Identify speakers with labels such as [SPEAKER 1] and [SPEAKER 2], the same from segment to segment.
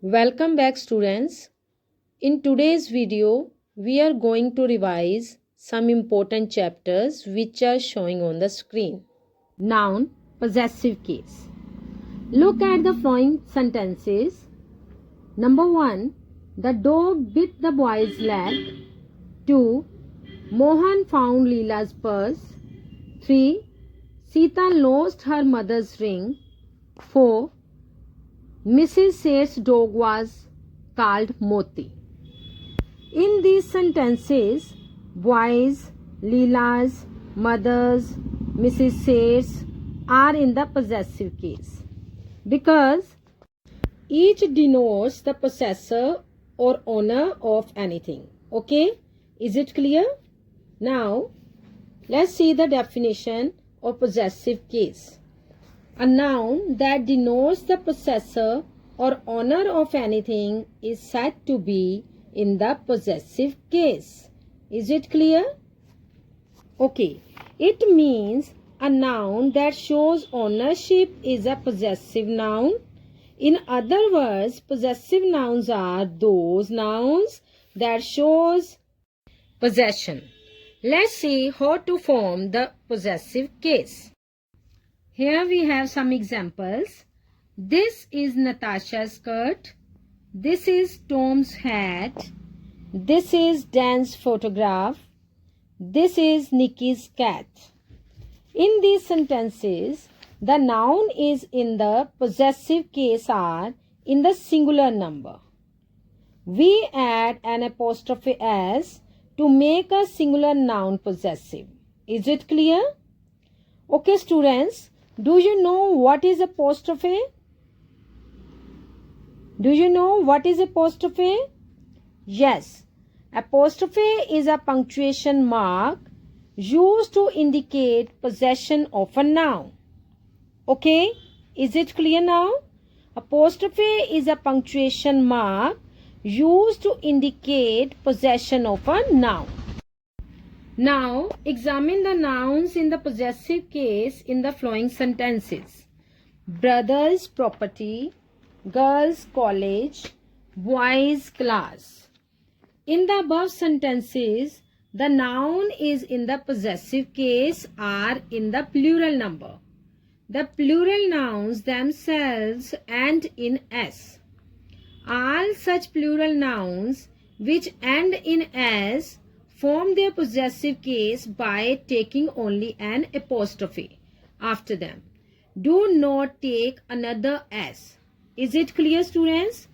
[SPEAKER 1] Welcome back, students. In today's video, we are going to revise some important chapters which are showing on the screen. Noun, possessive case. Look at the following sentences. Number 1, the dog bit the boy's leg. 2, Mohan found Leela's purse. 3, Sita lost her mother's ring. 4, Mrs. Seth's dog was called Moti. In these sentences, boys, Leela's, mothers, Mrs. Seth's are in the possessive case because each denotes the possessor or owner of anything. Okay? Is it clear? Now, let's see the definition of possessive case. A noun that denotes the possessor or owner of anything is said to be in the possessive case. Is it clear? Okay. It means a noun that shows ownership is a possessive noun. In other words, possessive nouns are those nouns that shows possession. Let's see how to form the possessive case. Here we have some examples. This is Natasha's skirt. This is Tom's hat. This is Dan's photograph. This is Nikki's cat. In these sentences, the noun is in the possessive case are in the singular number. We add an apostrophe s to make a singular noun possessive. Is it clear? Okay, students. Do you know what is apostrophe? Do you know what is apostrophe? Yes. Apostrophe is a punctuation mark used to indicate possession of a noun. Okay? Is it clear now? Apostrophe is a punctuation mark used to indicate possession of a noun. Now, examine the nouns in the possessive case in the following sentences. Brother's property, girl's college, boy's class. In the above sentences, the noun is in the possessive case are in the plural number. The plural nouns themselves end in s. All such plural nouns which end in s form their possessive case by taking only an apostrophe after them. Do not take another s. Is it clear, students?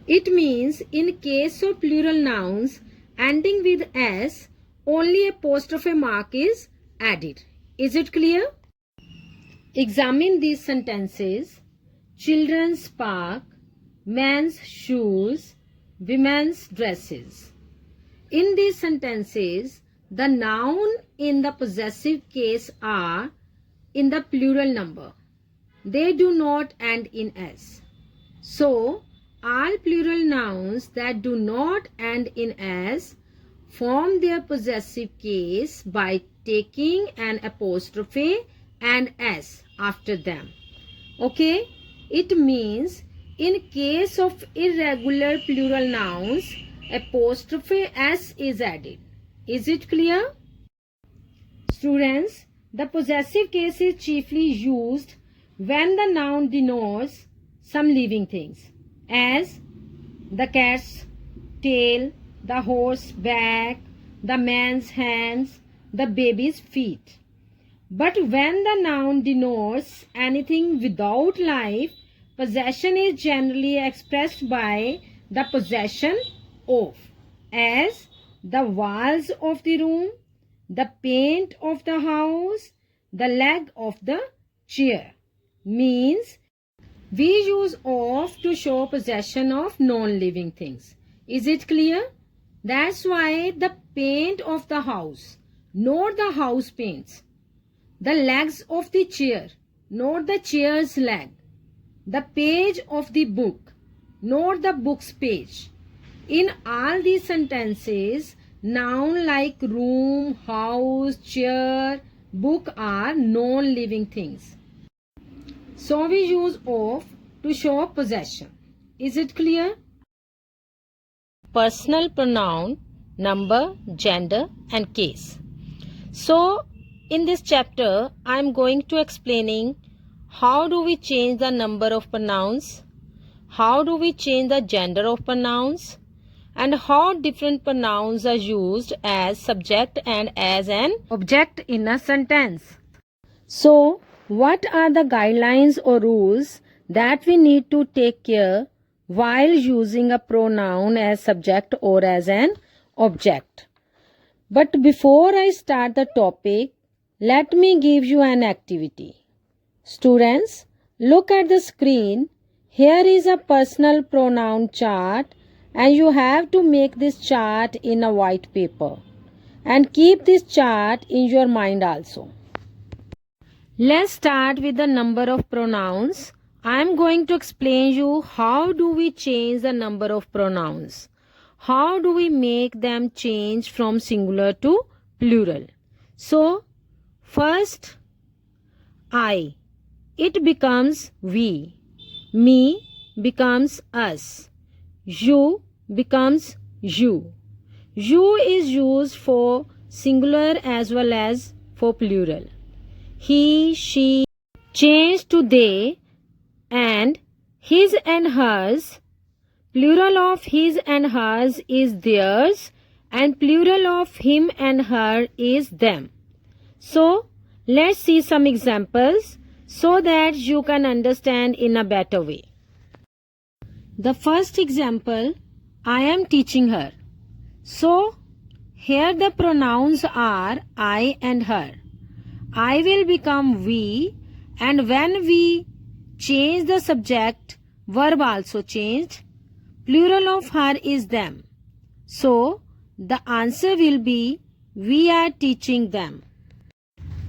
[SPEAKER 1] It means in case of plural nouns ending with s, only apostrophe mark is added. Is it clear? Examine these sentences. Children's park, men's shoes, women's dresses. In these sentences, the noun in the possessive case are in the plural number. They do not end in s. So, all plural nouns that do not end in s form their possessive case by taking an apostrophe and s after them. Okay? It means in case of irregular plural nouns, apostrophe s is added. Is it clear? Students, the possessive case is chiefly used when the noun denotes some living things as the cat's tail, the horse's back, the man's hands, the baby's feet. But when the noun denotes anything without life, possession is generally expressed by the possession of, as the walls of the room, the paint of the house, the leg of the chair. Means we use of to show possession of non-living things. Is it clear? That's why the paint of the house, not the house paints. The legs of the chair, not the chair's leg. The page of the book, not the book's page. In all these sentences, noun like room, house, chair, book are non-living things. So we use of to show possession. Is it clear? Personal pronoun, number, gender and case. So in this chapter I am going to explaining how do we change the number of pronouns, how do we change the gender of pronouns, and how different pronouns are used as subject and as an object in a sentence. So what are the guidelines or rules that we need to take care while using a pronoun as subject or as an object? But before I start the topic, let me give you an activity. Students, look at the screen. Here is a personal pronoun chart and you have to make this chart in a white paper. And keep this chart in your mind also. Let's start with the number of pronouns. I am going to explain you how do we change the number of pronouns. How do we make them change from singular to plural? So, first, I. It becomes we. Me becomes us. You becomes you. You is used for singular as well as for plural. He, she changed to they, and his and hers. Plural of his and hers is theirs, and plural of him and her is them. So let's see some examples so that you can understand in a better way. The first example, I am teaching her. So here the pronouns are I and her. I will become we, and when we change the subject, verb also changed. Plural of her is them. So the answer will be we are teaching them.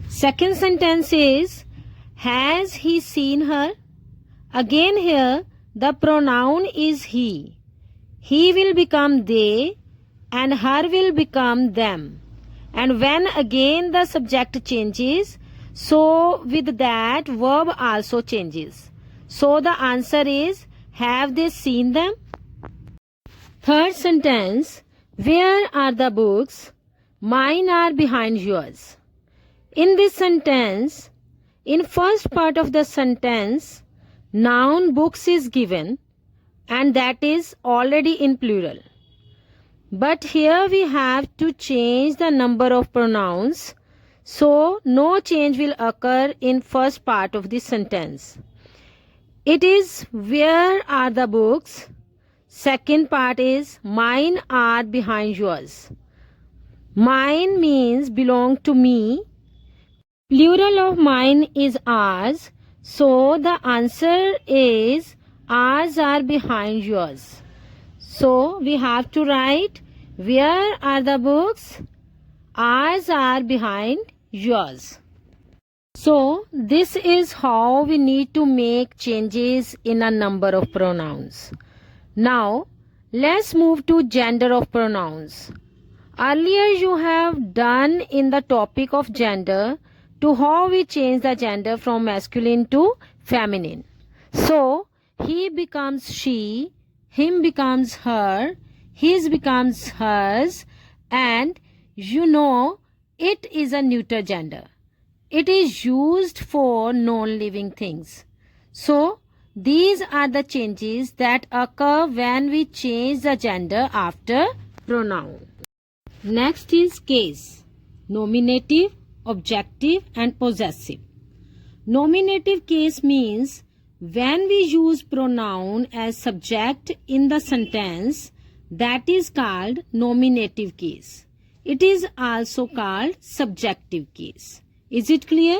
[SPEAKER 1] Second sentence is has he seen her? Again here the pronoun is he. He will become they and her will become them. And when again the subject changes, so with that verb also changes. So the answer is have they seen them? Third sentence, where are the books? Mine are behind yours. In this sentence, in first part of the sentence, noun books is given and that is already in plural. But here we have to change the number of pronouns, so no change will occur in first part of the sentence. It is where are the books? Second part is mine are behind yours. Mine means belong to me. Plural of mine is ours, so the answer is ours are behind yours. So we have to write where are the books? Ours are behind yours. So this is how we need to make changes in a number of pronouns. Now let's move to gender of pronouns. Earlier you have done in the topic of gender to how we change the gender from masculine to feminine. So he becomes she, him becomes her, his becomes hers, and you know it is a neuter gender. It is used for non-living things. So these are the changes that occur when we change the gender after pronoun. Next is case. Nominative, objective and possessive. Nominative case means when we use pronoun as subject in the sentence, that is called nominative case. It is also called subjective case. Is it clear?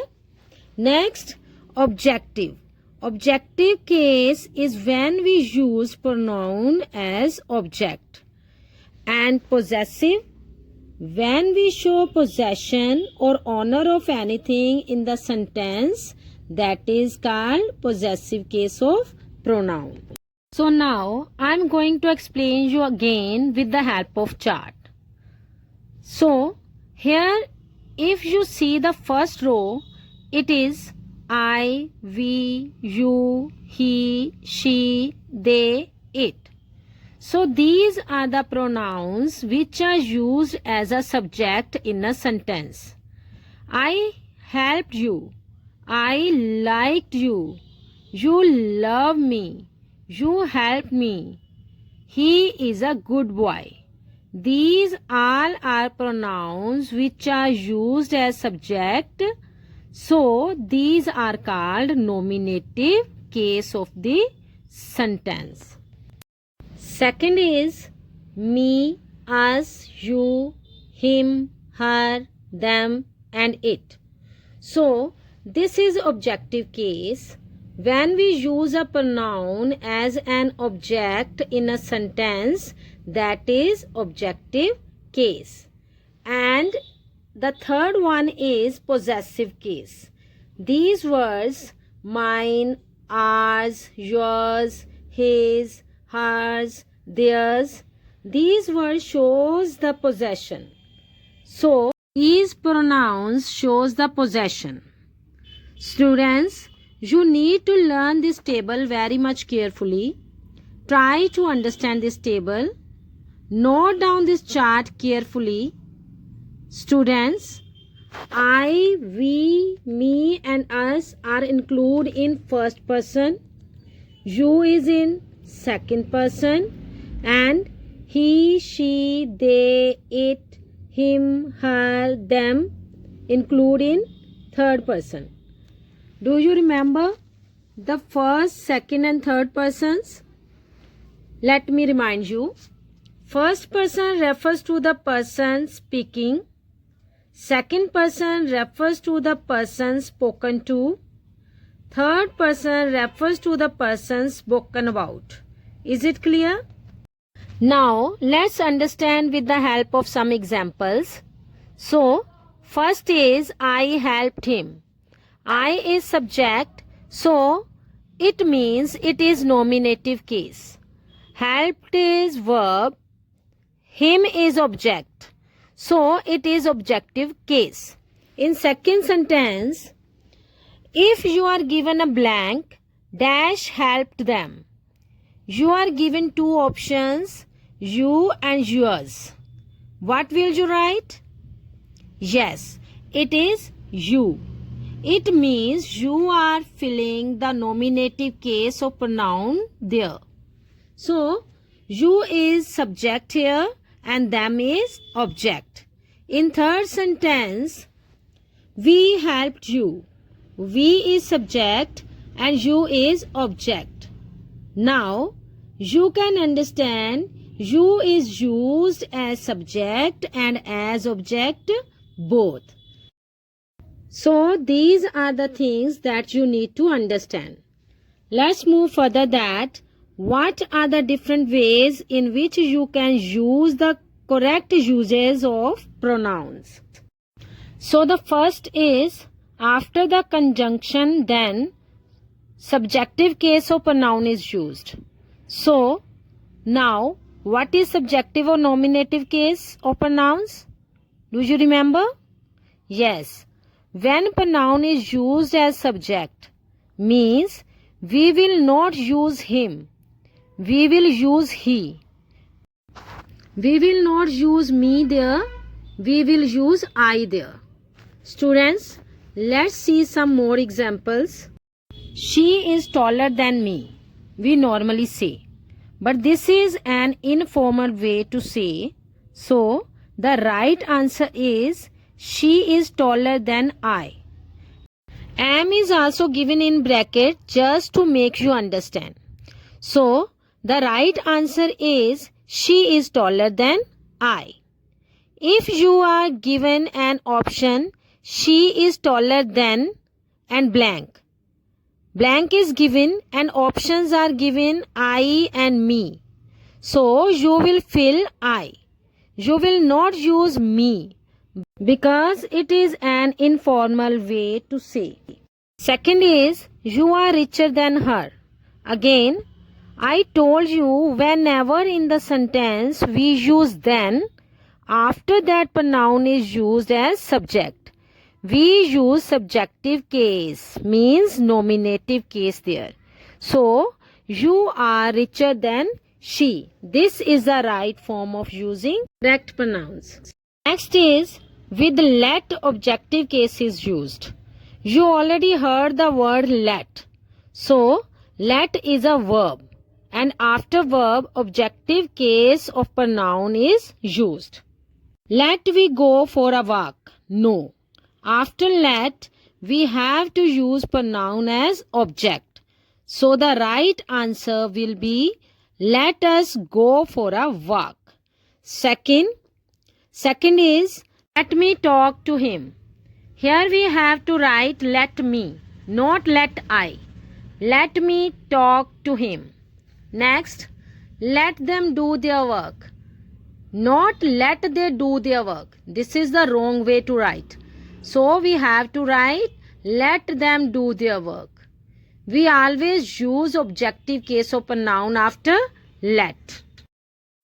[SPEAKER 1] Next, objective. Objective case is when we use pronoun as object. And possessive, when we show possession or owner of anything in the sentence, that is called possessive case of pronoun. So now I am going to explain you again with the help of chart. So here if you see the first row, it is I, we, you, he, she, they it. So these are the pronouns which are used as a subject in a sentence. I helped you. I liked you. You love me. You helped me. He is a good boy. These all are pronouns which are used as subject. So these are called nominative case of the sentence. Second is me, us, you, him, her, them and it. So this is objective case. When we use a pronoun as an object in a sentence, that is objective case. And the third one is possessive case. These words mine, ours, yours, his, hers, theirs, these words shows the possession. So these pronouns shows the possession. Students, you need to learn this table very much carefully. Try to understand this table. Note down this chart carefully. Students, I, we, me and us are included in first person. You is in second person. And he, she, they, it, him, her, them include in third person. Do you remember the first, second and third persons? Let me remind you. First person refers to the person speaking. Second person refers to the person spoken to. Third person refers to the person spoken about. Is it clear? Now let's understand with the help of some examples. So first is I helped him. I is subject, so it means it is nominative case. Helped is verb. Him is object, so it is objective case. In second sentence, if you are given a blank, dash helped them. You are given two options, you and yours. What will you write? Yes, it is you. It means you are filling the nominative case of pronoun there. So, you is subject here and them is object. In third sentence, we helped you. We is subject and you is object. Now, you can understand you is used as subject and as object both. So these are the things that you need to understand. Let's move further that what are the different ways in which you can use the correct uses of pronouns. So the first is after the conjunction then subjective case of pronoun is used. So now what is subjective or nominative case of pronouns? Do you remember? Yes. When pronoun is used as subject, means we will not use him. We will use he. We will not use me there. We will use I there. Students, let's see some more examples. She is taller than me. We normally say. But this is an informal way to say. So, the right answer is she is taller than I. Am is also given in bracket just to make you understand. So, the right answer is she is taller than I. If you are given an option, she is taller than and blank. Blank is given and options are given I and me. So, you will fill I. You will not use me, because it is an informal way to say. Second is you are richer than her. Again, I told you whenever in the sentence we use then, after that pronoun is used as subject. We use subjective case, means nominative case there. So, you are richer than she. This is the right form of using correct pronouns. Next is with let objective case is used. You already heard the word let. So let is a verb and after verb objective case of pronoun is used. Let we go for a walk. No. After let we have to use pronoun as object. So the right answer will be let us go for a walk. Second is let me talk to him. Here we have to write let me, not let I. Let me talk to him. Next, let them do their work. Not let they do their work. This is the wrong way to write. So we have to write let them do their work. We always use objective case of pronoun after let.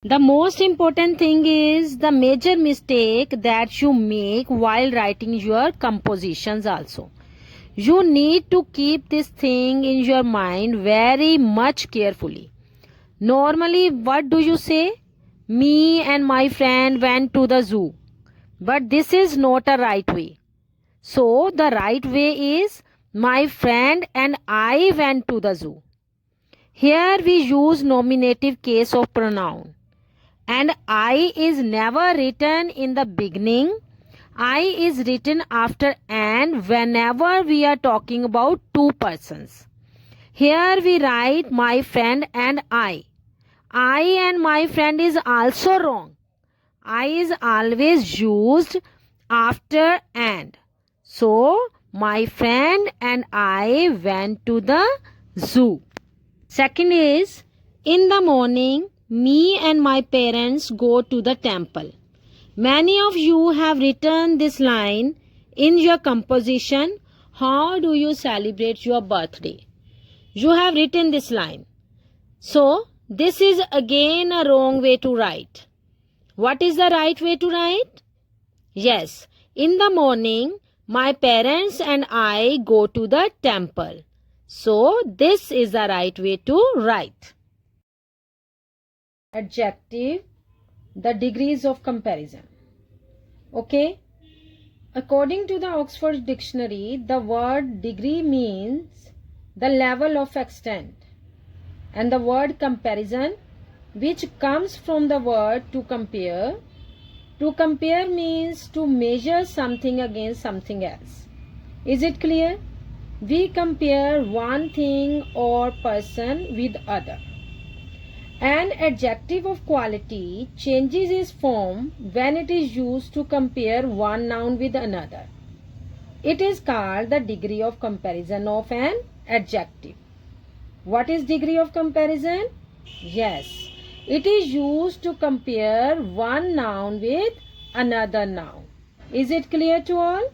[SPEAKER 1] The most important thing is the major mistake that you make while writing your compositions also. You need to keep this thing in your mind very much carefully. Normally, what do you say? Me and my friend went to the zoo. But this is not a right way. So, the right way is my friend and I went to the zoo. Here we use nominative case of pronoun. And I is never written in the beginning. I is written after and whenever we are talking about two persons. Here we write my friend and I. I and my friend is also wrong. I is always used after and. So, my friend and I went to the zoo. Second is, in the morning, me and my parents go to the temple. Many of you have written this line in your composition. How do you celebrate your birthday? You have written this line. So, this is again a wrong way to write. What is the right way to write? Yes, in the morning, my parents and I go to the temple. So, this is the right way to write. Adjective, the degrees of comparison. Okay? According to the Oxford Dictionary, the word degree means the level of extent. And the word comparison, which comes from the word to compare. To compare means to measure something against something else. Is it clear? We compare one thing or person with other. An adjective of quality changes its form when it is used to compare one noun with another. It is called the degree of comparison of an adjective. What is degree of comparison? Yes, it is used to compare one noun with another noun. Is it clear to all?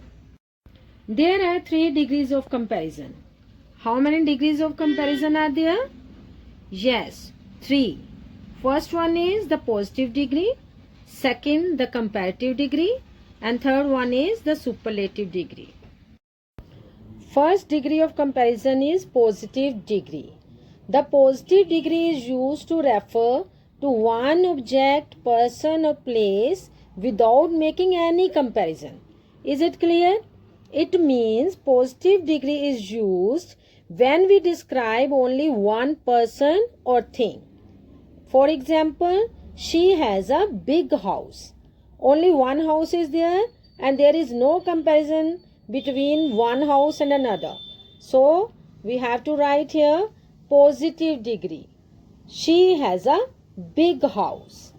[SPEAKER 1] There are 3 degrees of comparison. How many degrees of comparison are there? Yes, 3. First one is the positive degree, second the comparative degree, and third one is the superlative degree. First degree of comparison is positive degree. The positive degree is used to refer to one object, person or place without making any comparison. Is it clear? It means positive degree is used when we describe only one person or thing. For example, she has a big house. Only one house is there and there is no comparison between one house and another. So, we have to write here positive degree. She has a big house.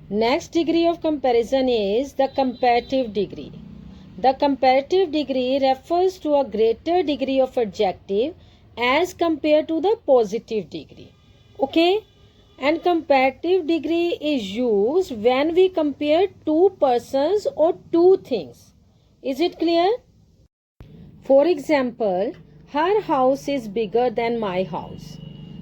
[SPEAKER 1] Next degree of comparison is the comparative degree. The comparative degree refers to a greater degree of adjective as compared to the positive degree. Okay? And comparative degree is used when we compare two persons or two things. Is it clear? For example, her house is bigger than my house.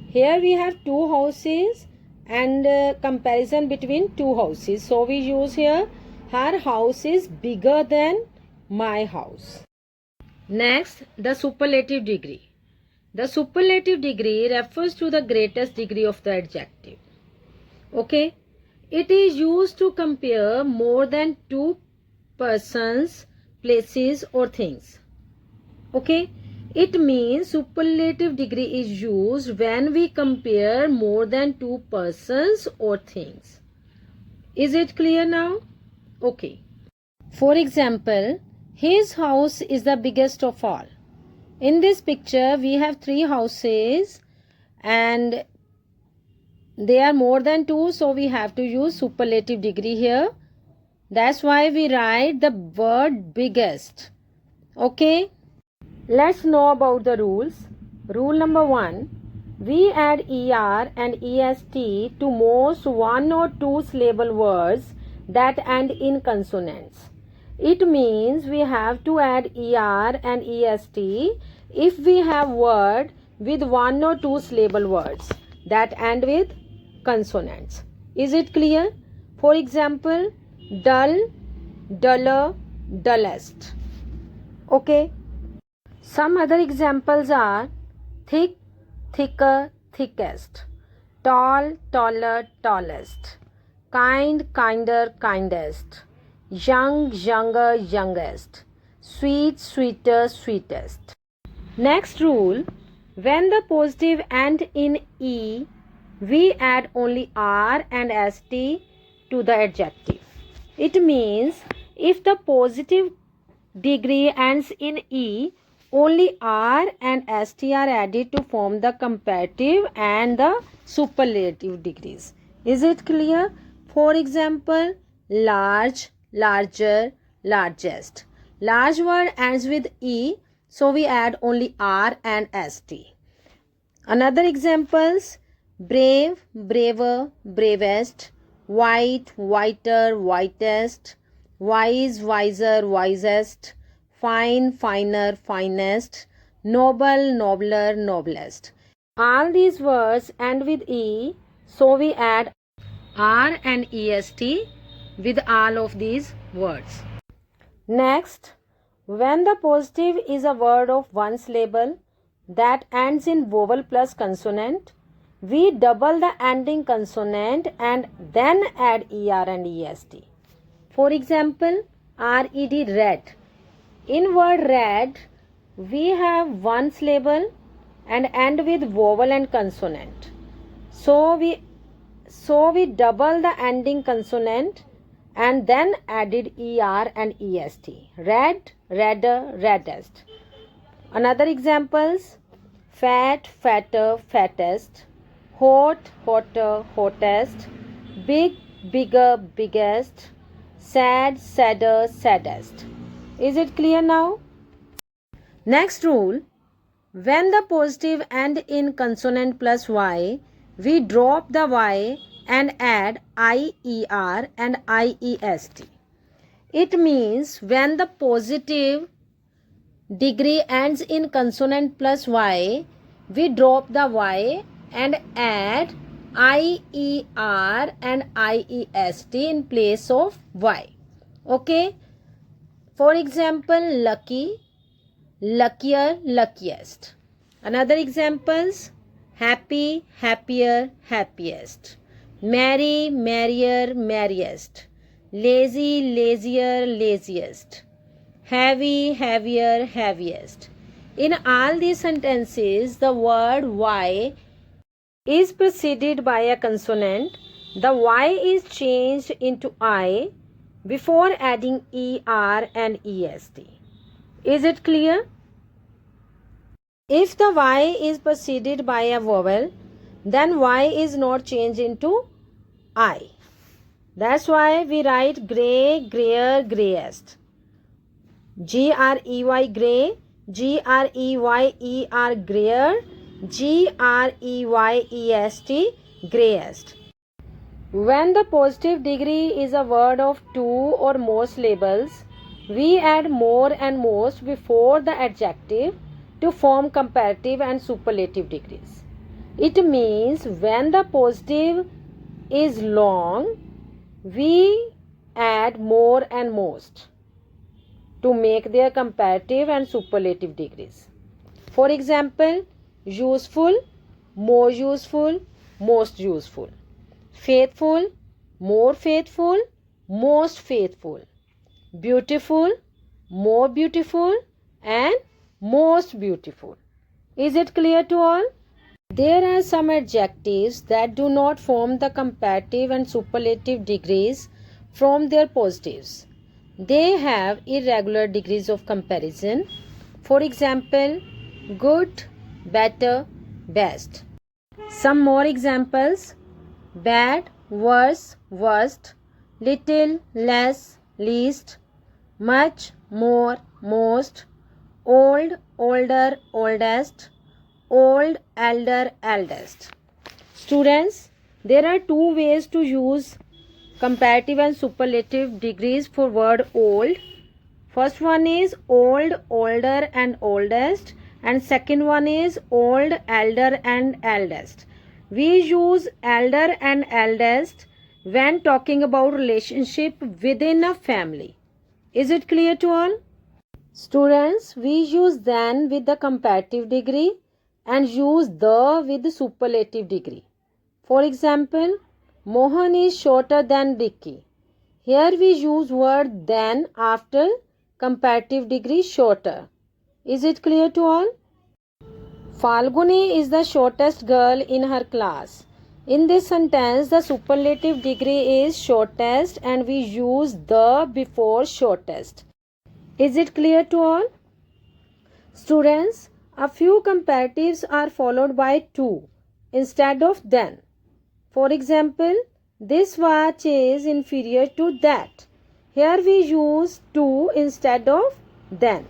[SPEAKER 1] Here we have two houses and comparison between two houses. So we use here her house is bigger than my house. Next, the superlative degree. The superlative degree refers to the greatest degree of the adjective. Okay. It is used to compare more than two persons, places or things. Okay. It means superlative degree is used when we compare more than two persons or things. Is it clear now? Okay. For example, his house is the biggest of all. In this picture, we have three houses and they are more than two, so we have to use superlative degree here. That's why we write the word biggest. Okay. Let's know about the rules. Rule number 1. We add ER and EST to most one or two syllable words that end in consonants. It means we have to add ER and EST if we have word with one or two syllable words that end with consonants. Is it clear? For example, dull, duller, dullest. Okay. Some other examples are thick, thicker, thickest, tall, taller, tallest, kind, kinder, kindest, young, younger, youngest, sweet, sweeter, sweetest. Next rule, when the positive end in E, we add only R and ST to the adjective. It means if the positive degree ends in E, only R and ST are added to form the comparative and the superlative degrees. Is it clear? For example, large, larger, largest. Large word ends with E, so we add only R and ST. Another examples, brave, braver, bravest, white, whiter, whitest, wise, wiser, wisest, fine, finer, finest, noble, nobler, noblest. All these words end with E, so we add R and EST with all of these words. Next, when the positive is a word of one syllable that ends in vowel plus consonant, we double the ending consonant and then add ER and EST. For example, RED, red. In word red, we have one syllable and end with vowel and consonant. So we double the ending consonant and then added ER and EST. Red, redder, reddest. Another examples, fat, fatter, fattest, hot, hotter, hottest, big, bigger, biggest, sad, sadder, saddest. Is it clear now? Next rule, when the positive end in consonant plus Y, we drop the Y and add IER and IEST. It means when the positive degree ends in consonant plus Y, we drop the Y and add IER and IEST in place of Y. Okay. For example, lucky, luckier, luckiest. Another examples, happy, happier, happiest. Merry, merrier, merriest. Lazy, lazier, laziest. Heavy, heavier, heaviest. In all these sentences, the word Y is preceded by a consonant. The Y is changed into I before adding ER and EST. Is it clear? If the Y is preceded by a vowel, then Y is not changed into I. That's why we write grey, grayer, greyest. GREY, grey, GREYER, grayer, GREYEST, greyest. When the positive degree is a word of two or more syllables, we add more and most before the adjective to form comparative and superlative degrees. It means when the positive is long, we add more and most to make their comparative and superlative degrees. For example, useful, more useful, most useful. faithful, more faithful, most faithful, beautiful, more beautiful, and most beautiful. Is it clear to all? There are some adjectives that do not form the comparative and superlative degrees from their positives. They have irregular degrees of comparison. For example, good, better, best. Some more examples: bad, worse, worst, little, less, least, much, more, most, old, older, oldest, old, elder, eldest. Students, there are two ways to use comparative and superlative degrees for word old. First one is old, older, and oldest, and second one is old, elder, and eldest. We use elder and eldest when talking about relationship within a family. Is it clear to all? Students, we use than with the comparative degree and use the with the superlative degree. For example, Mohan is shorter than Ricky. Here we use word than after comparative degree shorter. Is it clear to all? Falguni is the shortest girl in her class. In this sentence, the superlative degree is shortest and we use the before shortest. Is it clear to all? Students, a few comparatives are followed by to instead of than. For example, this watch is inferior to that. Here we use to instead of than.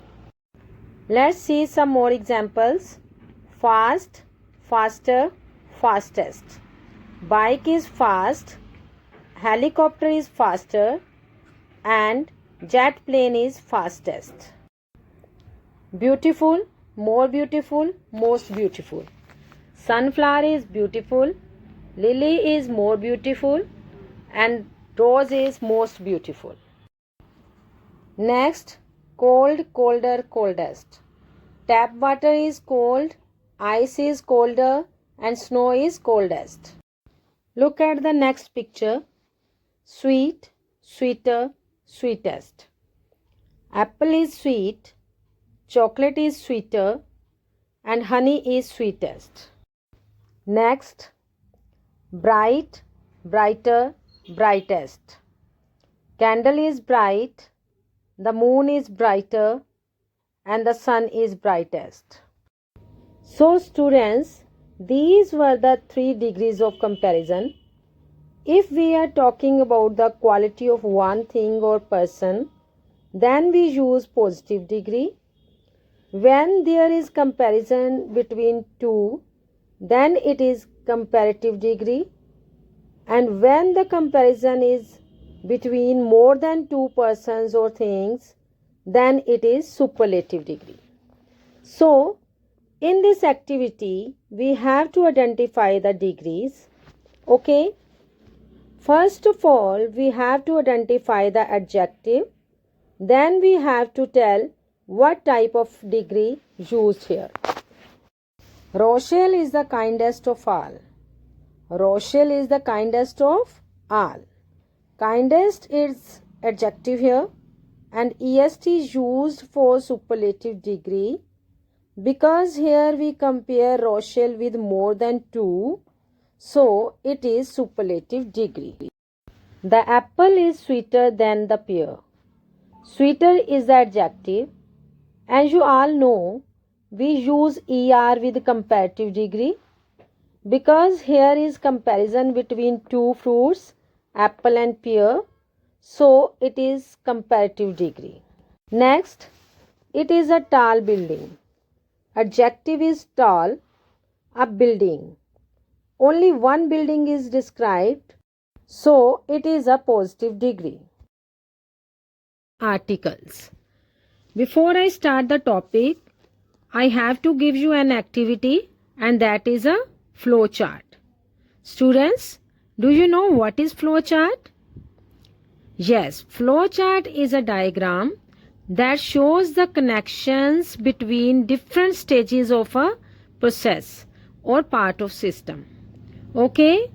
[SPEAKER 1] Let's see some more examples. Fast, faster, fastest. Bike is fast, helicopter is faster, and jet plane is fastest. Beautiful, more beautiful, most beautiful. Sunflower is beautiful, lily is more beautiful, and rose is most beautiful. Next, cold, colder, coldest. Tap water is cold, ice is colder, and snow is coldest. Look at the next picture. Sweet, sweeter, sweetest. Apple is sweet, chocolate is sweeter, and honey is sweetest. Next, bright, brighter, brightest. Candle is bright, the moon is brighter, and the sun is brightest. So students, these were the 3 degrees of comparison. If we are talking about the quality of one thing or person, then we use positive degree. When there is comparison between two, then it is comparative degree. And when the comparison is between more than 2 persons or things, then it is superlative degree. So, in this activity, we have to identify the degrees. Okay? First of all, we have to identify the adjective. Then we have to tell what type of degree used here. Rochelle is the kindest of all. Rochelle is the kindest of all. Kindest is adjective here, and est is used for superlative degree because here we compare Rochelle with more than 2, so it is superlative degree. The apple is sweeter than the pear. Sweeter is the adjective. As you all know, we use er with comparative degree because here is comparison between 2 fruits, apple and pear, so it is comparative degree. Next, it is a tall building. Adjective is tall, a building. Only one building is described, so it is a positive degree. Articles. Before I start the topic, I have to give you an activity, and that is a flow chart. Students, do you know what is flow chart? Yes, flow chart is a diagram that shows the connections between different stages of a process or part of system. Okay?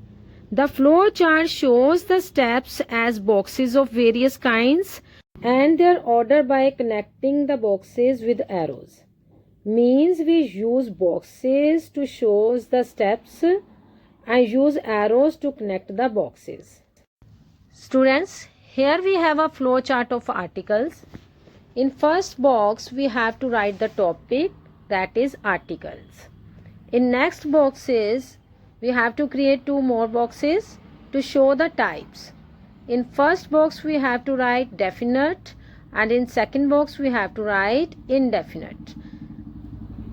[SPEAKER 1] The flow chart shows the steps as boxes of various kinds and their order by connecting the boxes with arrows. Means we use boxes to show the steps and use arrows to connect the boxes. Students, here we have a flow chart of articles. In first box we have to write the topic, that is articles. In next boxes we have to create two more boxes to show the types. In first box we have to write definite and in second box we have to write indefinite.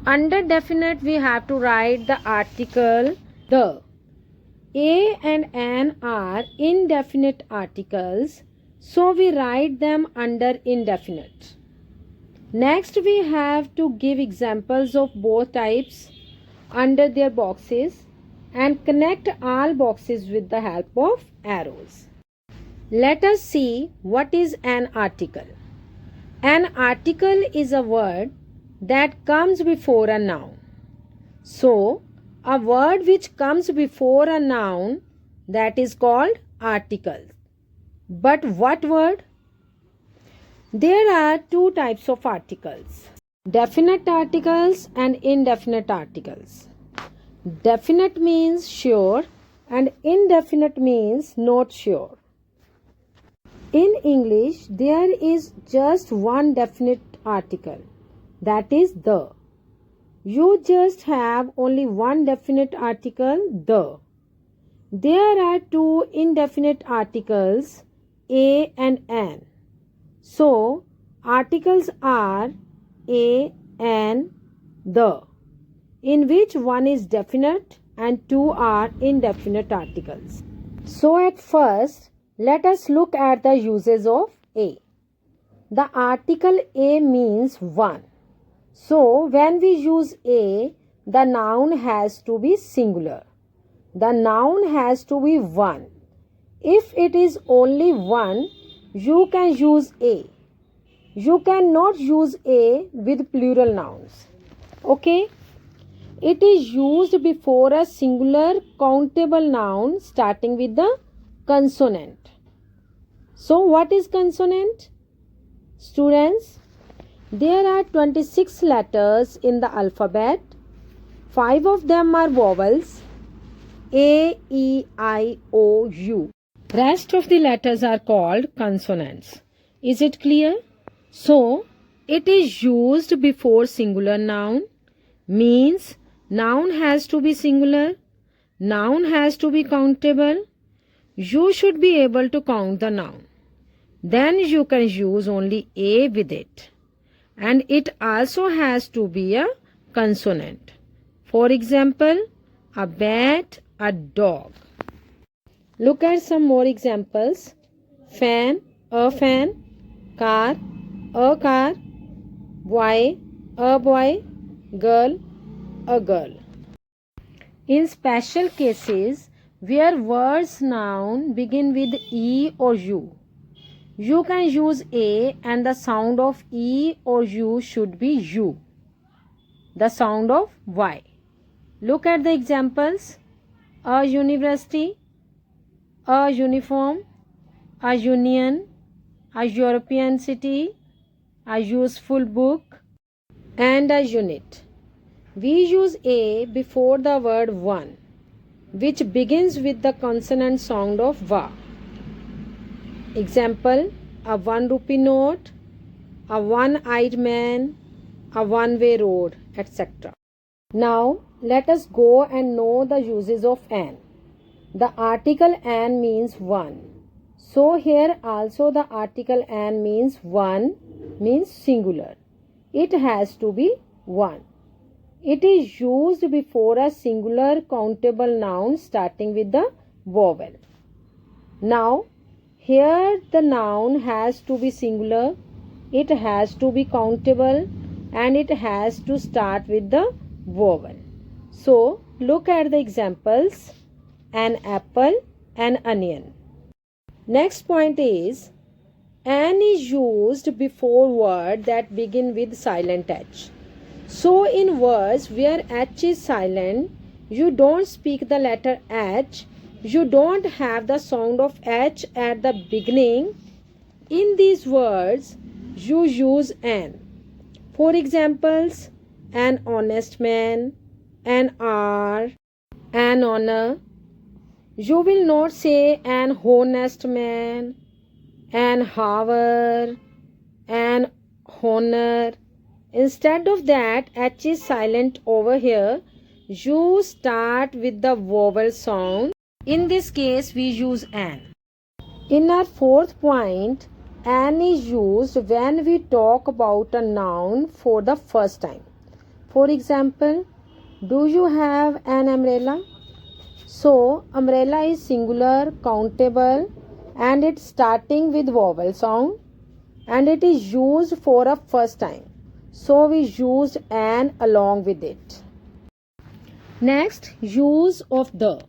[SPEAKER 1] Under definite we have to write the article the. A and an are indefinite articles, so we write them under indefinite. Next we have to give examples of both types under their boxes and connect all boxes with the help of arrows. Let us see what is an article. An article is a word that comes before a noun. So, a word which comes before a noun, that is called article. But what word? There are two types of articles, definite articles and indefinite articles. Definite means sure and indefinite means not sure. In English, there is just one definite article, that is the. You just have only one definite article, the. There are two indefinite articles, a and an. So, articles are a and the, in which one is definite and two are indefinite articles. So, at first, let us look at the uses of a. The article a means one. So, when we use a, the noun has to be singular. The noun has to be one. If it is only one, you can use a. You cannot use a with plural nouns. Okay? It is used before a singular countable noun starting with the consonant. So, what is consonant? Students, there are 26 letters in the alphabet. 5 of them are vowels, A, E, I, O, U. Rest of the letters are called consonants. Is it clear? So, it is used before singular noun, means noun has to be singular, noun has to be countable. You should be able to count the noun. Then you can use only a with it. And it also has to be a consonant. For example, a bat, a dog. Look at some more examples. Fan, a fan. Car, a car. Boy, a boy. Girl, a girl. In special cases where words noun begin with E or U, you can use a and the sound of E or U should be U. The sound of Y. Look at the examples. A university, a uniform, a union, a European city, a useful book, and a unit. We use a before the word one, which begins with the consonant sound of va. Example, a 1 rupee note, a one-eyed man, a one-way road, etc. Now, let us go and know the uses of an. The article an means one. So, here also the article an means one, means singular. It has to be one. It is used before a singular countable noun starting with the vowel. Now, here the noun has to be singular, it has to be countable, and it has to start with the vowel. So, look at the examples, an apple, an onion. Next point is, an is used before words that begin with silent H. So, in words where H is silent, you don't speak the letter H, you don't have the sound of H at the beginning. In these words, you use an. For examples, an honest man, an hour, an honor. You will not say an honest man, an hour, an honor. Instead of that, H is silent over here. You start with the vowel sound. In this case, we use an. In our fourth point, an is used when we talk about a noun for the first time. For example, do you have an umbrella? So, umbrella is singular, countable, and it's starting with vowel sound, and it is used for a first time. So, we used an along with it. Next, use of the.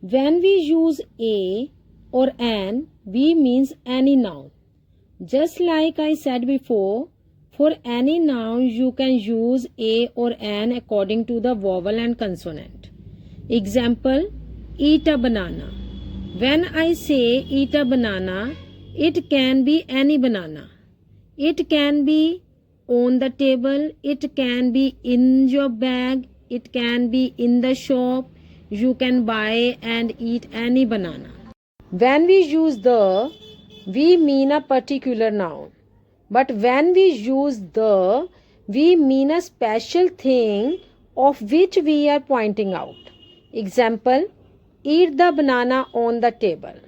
[SPEAKER 1] When we use a or an, we means any noun. Just like I said before, for any noun you can use a or an according to the vowel and consonant. Example, eat a banana. When I say eat a banana, it can be any banana. It can be on the table, it can be in your bag, it can be in the shop. You can buy and eat any banana. When we use the, we mean a particular noun. But when we use the, we mean a special thing of which we are pointing out. Example, eat the banana on the table.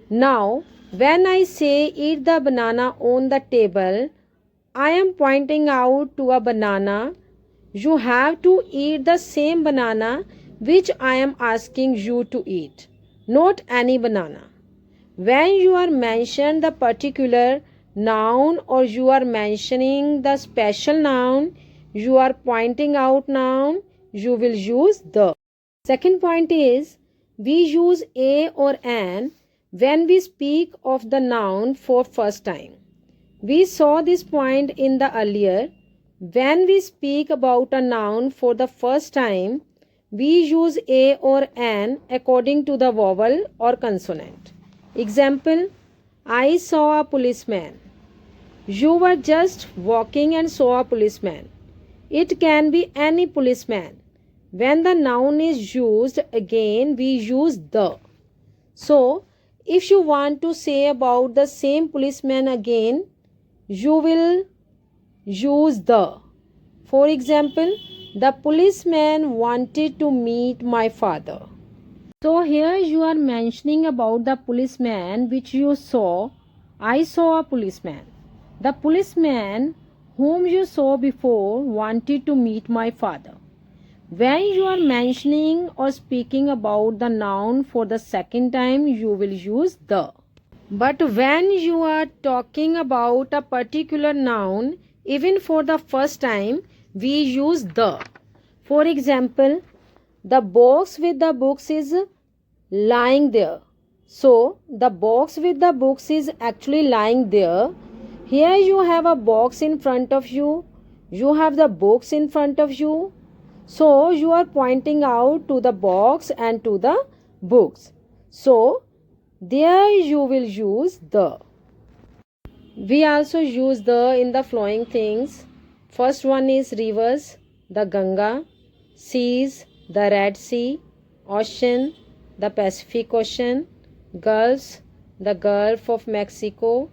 [SPEAKER 1] Now, when I say eat the banana on the table, I am pointing out to a banana. You have to eat the same banana which I am asking you to eat, not any banana. When you are mentioning the particular noun or you are mentioning the special noun, you are pointing out noun, you will use the. Second point is, we use a or an when we speak of the noun for first time. We saw this point in the earlier. When we speak about a noun for the first time, we use a or an according to the vowel or consonant. Example, I saw a policeman. You were just walking and saw a policeman. It can be any policeman. When the noun is used, again we use the. So, if you want to say about the same policeman again, you will use the. For example, the policeman wanted to meet my father. So here you are mentioning about the policeman which you saw. I saw a policeman. The policeman whom you saw before wanted to meet my father. When you are mentioning or speaking about the noun for the second time, you will use the. But when you are talking about a particular noun, even for the first time, we use the. For example, the box with the books is lying there. So, the box with the books is actually lying there. Here you have a box in front of you. You have the books in front of you. So, you are pointing out to the box and to the books. So, there you will use the. We also use the in the following things. First one is rivers, the Ganga, seas, the Red Sea, ocean, the Pacific Ocean, gulfs, the Gulf of Mexico,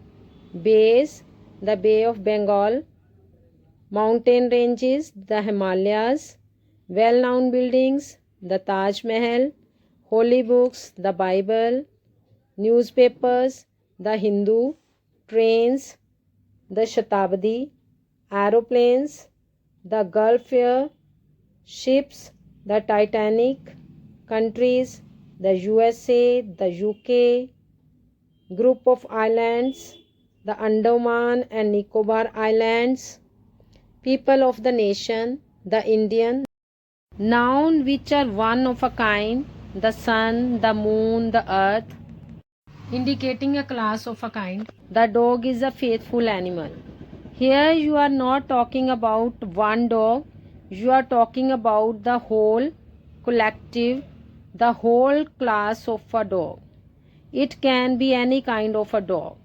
[SPEAKER 1] bays, the Bay of Bengal, mountain ranges, the Himalayas, well-known buildings, the Taj Mahal, holy books, the Bible, newspapers, the Hindu, trains, the Shatabdi, aeroplanes, the Gulf Air, ships, the Titanic, countries, the USA, the UK, group of islands, the Andaman and Nicobar Islands, people of the nation, the Indian, noun which are one of a kind, the sun, the moon, the earth, indicating a class of a kind. The dog is a faithful animal. Here you are not talking about one dog, you are talking about the whole collective the whole class of a dog. It can be any kind of a dog.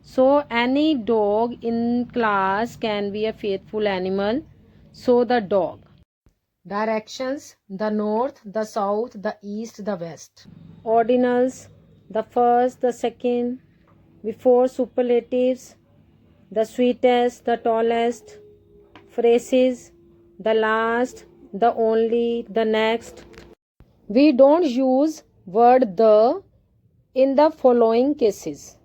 [SPEAKER 1] So any dog in class can be a faithful animal. So the dog. Directions: the north, the south, the east, the west. Ordinals: the first, the second. Before superlatives: the sweetest, the tallest. Phrases: the last, the only, the next. We don't use word the in the following cases: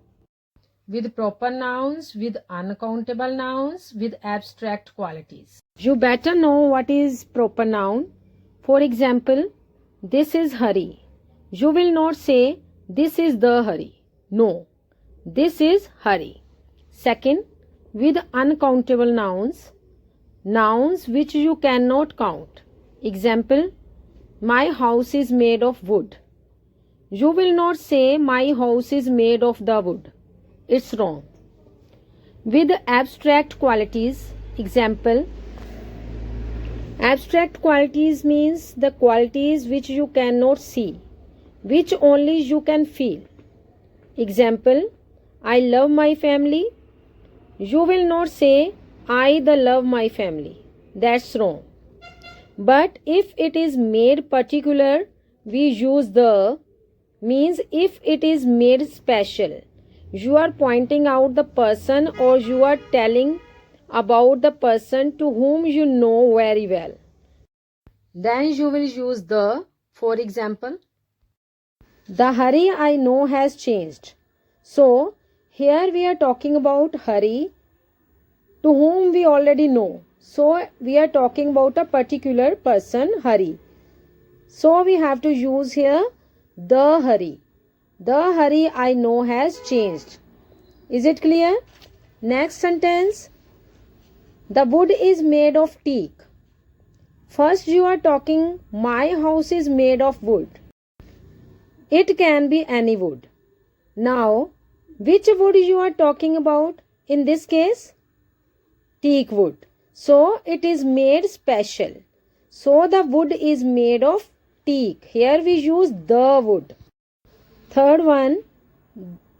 [SPEAKER 1] with proper nouns, with uncountable nouns, with abstract qualities. You better know what is proper noun. For example, this is Hari. You will not say this is the Hari. No, this is Hari. Second, with uncountable nouns, nouns which you cannot count. Example, my house is made of wood. You will not say my house is made of the wood. It's wrong. With abstract qualities, example, abstract qualities means the qualities which you cannot see, which only you can feel. Example, I love my family. You will not say I love my family. That's wrong. But if it is made particular, we use the, means if it is made special. You are pointing out the person or you are telling about the person to whom you know very well. Then you will use the. For example, the Hari I know has changed. So, here we are talking about Hari to whom we already know. So, we are talking about a particular person, Hari. So, we have to use here the Hari. The Hari I know has changed. Is it clear? Next sentence. The wood is made of teak. First you are talking my house is made of wood. It can be any wood. Now, which wood you are talking about in this case? Teak wood. So, it is made special. So, the wood is made of teak. Here we use the wood. Third one,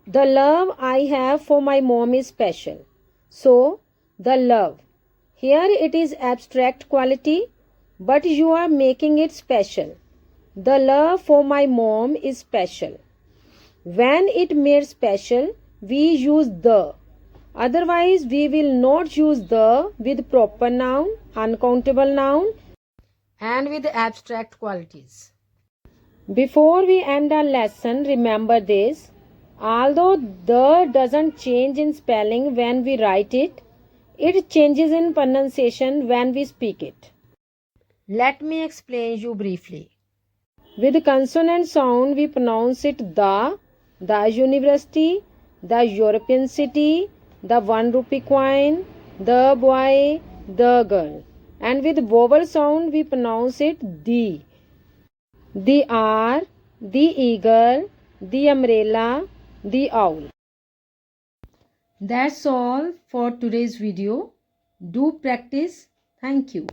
[SPEAKER 1] the love I have for my mom is special. So, the love. Here it is abstract quality, but you are making it special. The love for my mom is special. When it made special, we use the. Otherwise, we will not use the with proper noun, uncountable noun, and with abstract qualities. Before we end our lesson, remember this. Although the doesn't change in spelling when we write it, it changes in pronunciation when we speak it. Let me explain you briefly. With consonant sound, we pronounce it the university, the European city, the 1 rupee coin, the boy, the girl. And with vowel sound, we pronounce it the R, the eagle, the umbrella, the owl. That's all for today's video. Do practice. Thank you.